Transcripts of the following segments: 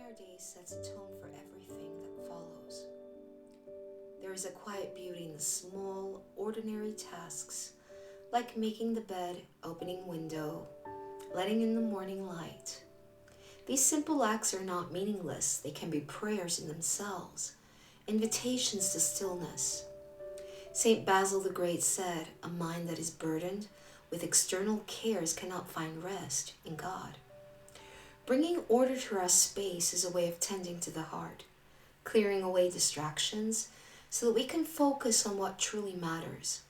entire day sets a tone for everything that follows. There is a quiet beauty in the small, ordinary tasks, like making the bed, opening window, letting in the morning light. These simple acts are not meaningless. They can be prayers in themselves, invitations to stillness. St. Basil the Great said, "A mind that is burdened with external cares cannot find rest in God." Bringing order to our space is a way of tending to the heart, clearing away distractions so that we can focus on what truly matters.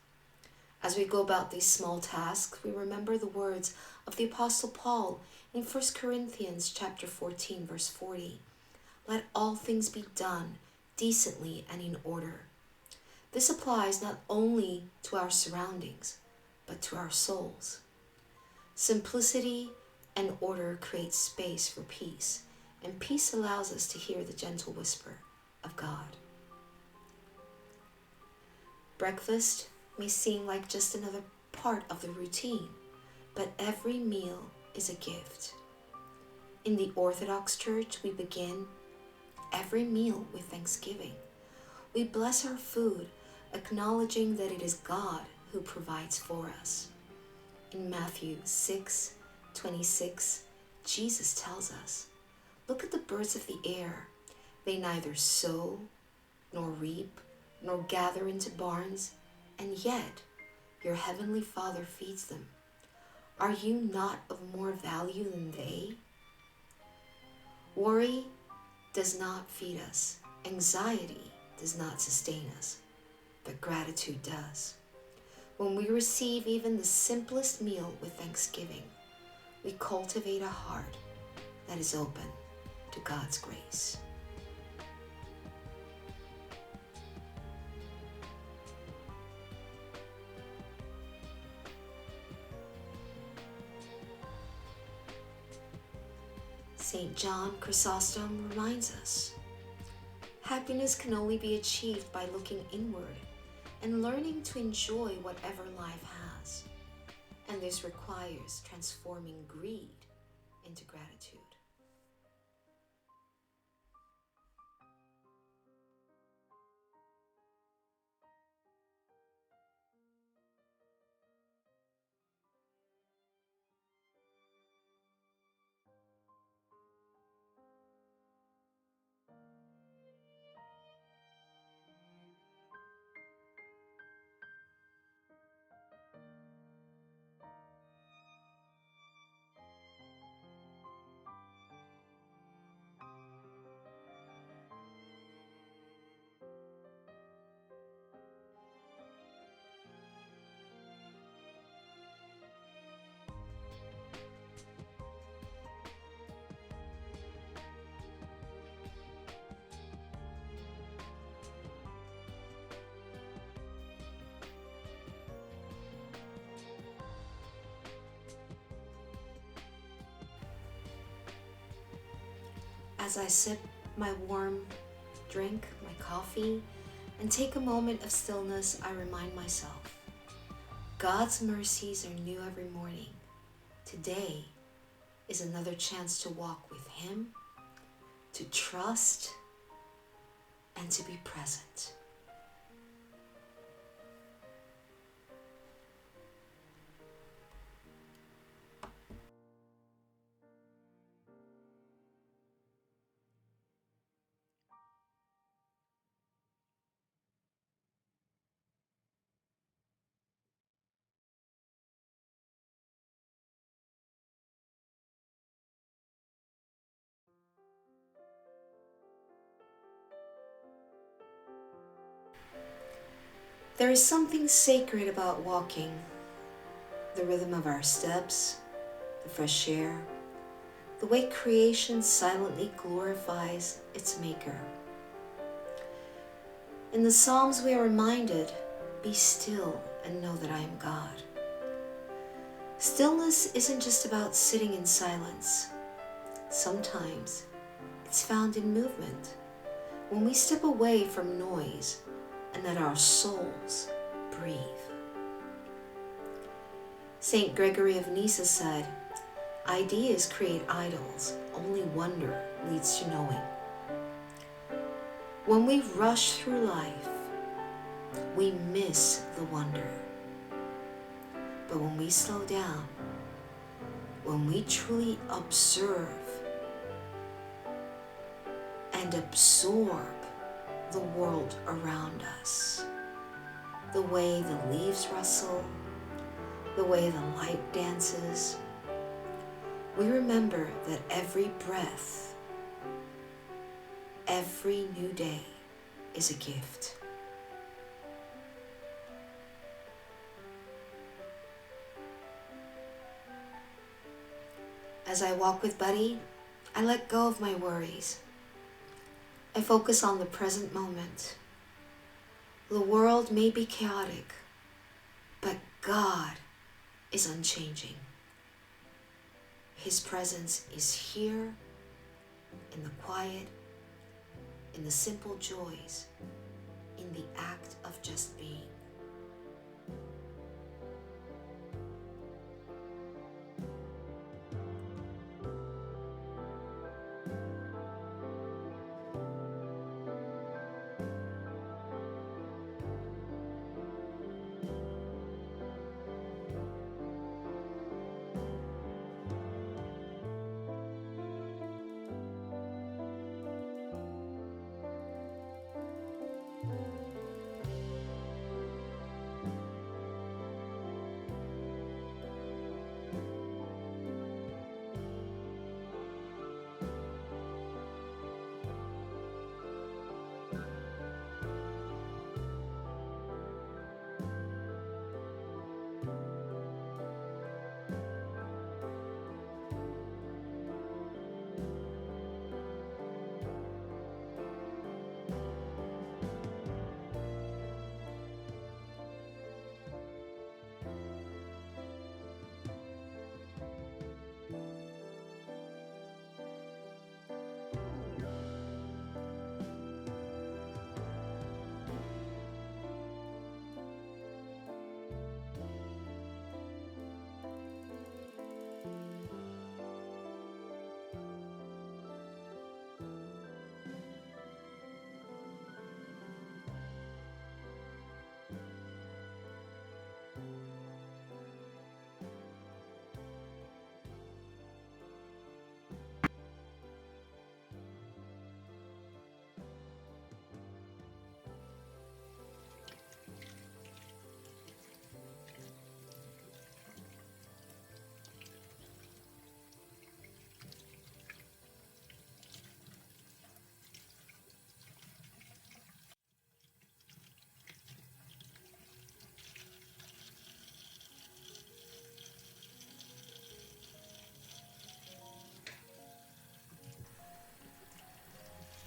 As we go about these small tasks, we remember the words of the Apostle Paul in 1 Corinthians chapter 14, verse 40. "Let all things be done decently and in order." This applies not only to our surroundings, but to our souls. Simplicity and order create space for peace, and peace allows us to hear the gentle whisper of God. Breakfast may seem like just another part of the routine, but every meal is a gift. In the Orthodox Church, we begin every meal with thanksgiving. We bless our food, acknowledging that it is God who provides for us. In Matthew 6:26, Jesus tells us, "Look at the birds of the air. They neither sow, nor reap, nor gather into barns, and yet your heavenly Father feeds them. Are you not of more value than they?" Worry does not feed us. Anxiety does not sustain us, but gratitude does. When we receive even the simplest meal with thanksgiving, we cultivate a heart that is open to God's grace. St. John Chrysostom reminds us, "Happiness can only be achieved by looking inward and learning to enjoy whatever life has. And this requires transforming greed into gratitude." As I sip my warm drink, my coffee, and take a moment of stillness, I remind myself, God's mercies are new every morning. Today is another chance to walk with Him, to trust, and to be present. There is something sacred about walking, the rhythm of our steps, the fresh air, the way creation silently glorifies its maker. In the Psalms we are reminded, "Be still and know that I am God." Stillness isn't just about sitting in silence. Sometimes it's found in movement, when we step away from noise and let our souls breathe. St. Gregory of Nyssa said, "Ideas create idols only wonder leads to knowing. When we rush through life, we miss the wonder. But when we slow down, when we truly observe and absorb the world around us, the way the leaves rustle, the way the light dances, we remember that every breath, every new day is a gift. As I walk with Buddy, I let go of my worries. I focus on the present moment. The world may be chaotic, but God is unchanging. His presence is here in the quiet, in the simple joys, in the act of just being.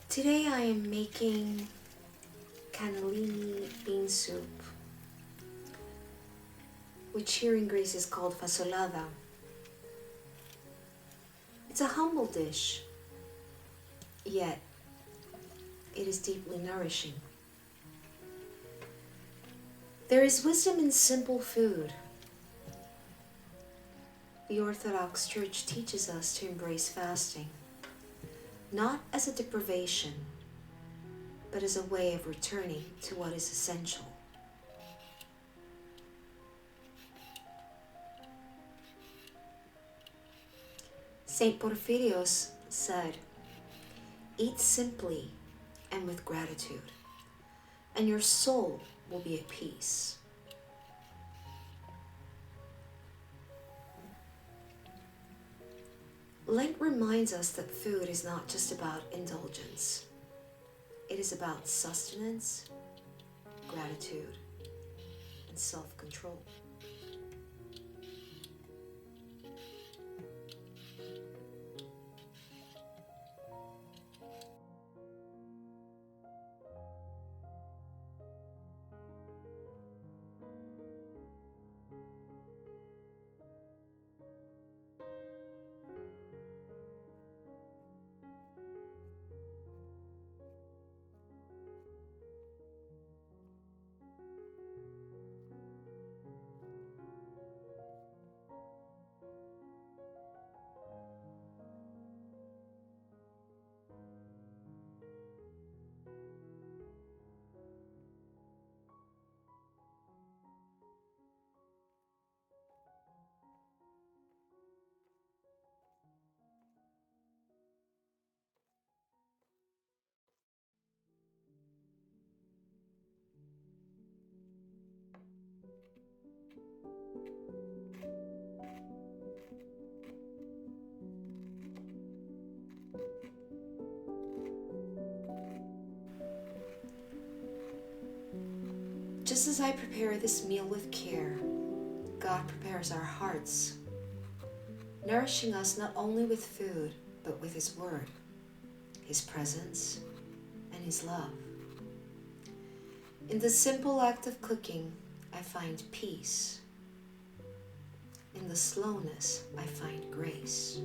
Today I am making cannellini bean soup, which here in Greece is called fasolada. It's a humble dish, yet it is deeply nourishing. There is wisdom in simple food. The Orthodox Church teaches us to embrace fasting, not as a deprivation, but as a way of returning to what is essential. Saint Porphyrios said, "Eat simply and with gratitude, and your soul will be at peace." Lent reminds us that food is not just about indulgence. It is about sustenance, gratitude, and self-control. Just as I prepare this meal with care, God prepares our hearts, nourishing us not only with food, but with His Word, His presence, and His love. In the simple act of cooking, I find peace. In the slowness, I find grace.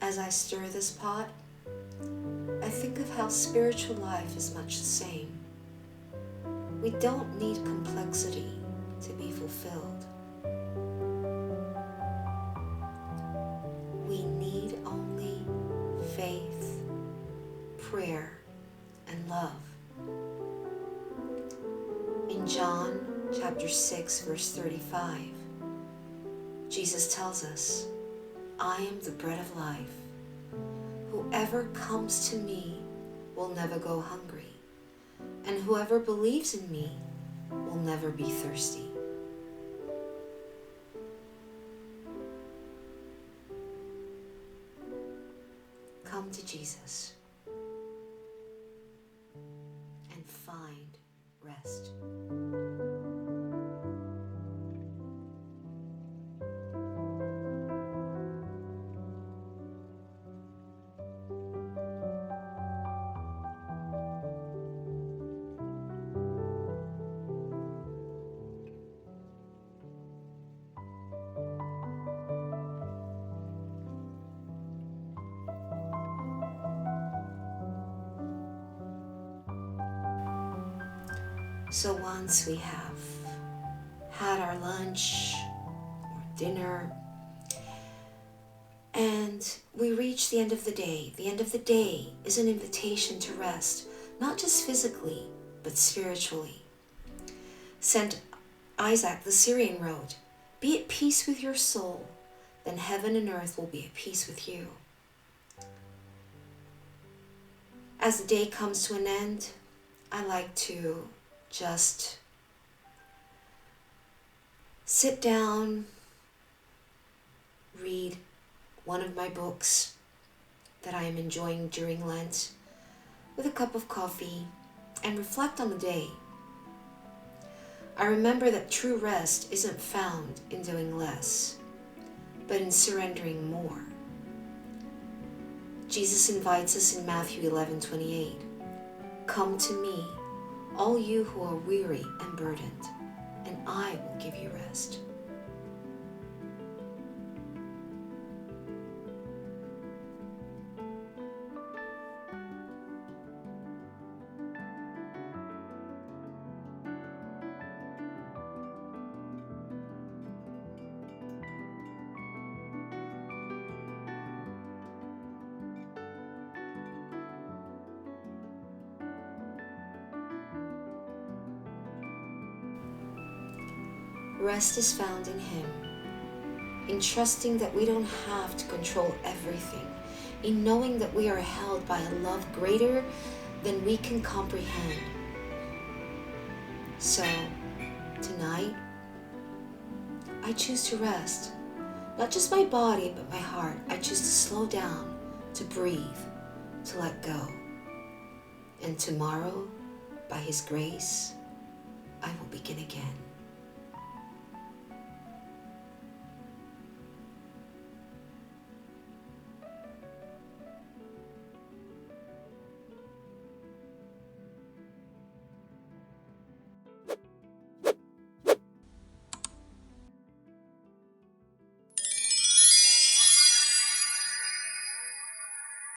As I stir this pot, I think of how spiritual life is much the same. We don't need complexity to be fulfilled. We need only faith, prayer, and love. In John chapter 6, verse 35, Jesus tells us, "I am the bread of life. Whoever comes to me will never go hungry, and whoever believes in me will never be thirsty." Come to Jesus and find rest. So once we have had our lunch or dinner, and we reach the end of the day. The end of the day is an invitation to rest, not just physically, but spiritually. Saint Isaac the Syrian wrote, "Be at peace with your soul, then heaven and earth will be at peace with you." As the day comes to an end, I like to just sit down, read one of my books that I am enjoying during Lent with a cup of coffee and reflect on the day. I remember that true rest isn't found in doing less, but in surrendering more. Jesus invites us in Matthew 11:28, "Come to me, all you who are weary and burdened, and I will give you rest." Rest is found in Him, in trusting that we don't have to control everything, in knowing that we are held by a love greater than we can comprehend. So, tonight, I choose to rest, not just my body, but my heart. I choose to slow down, to breathe, to let go. And tomorrow, by His grace, I will begin again.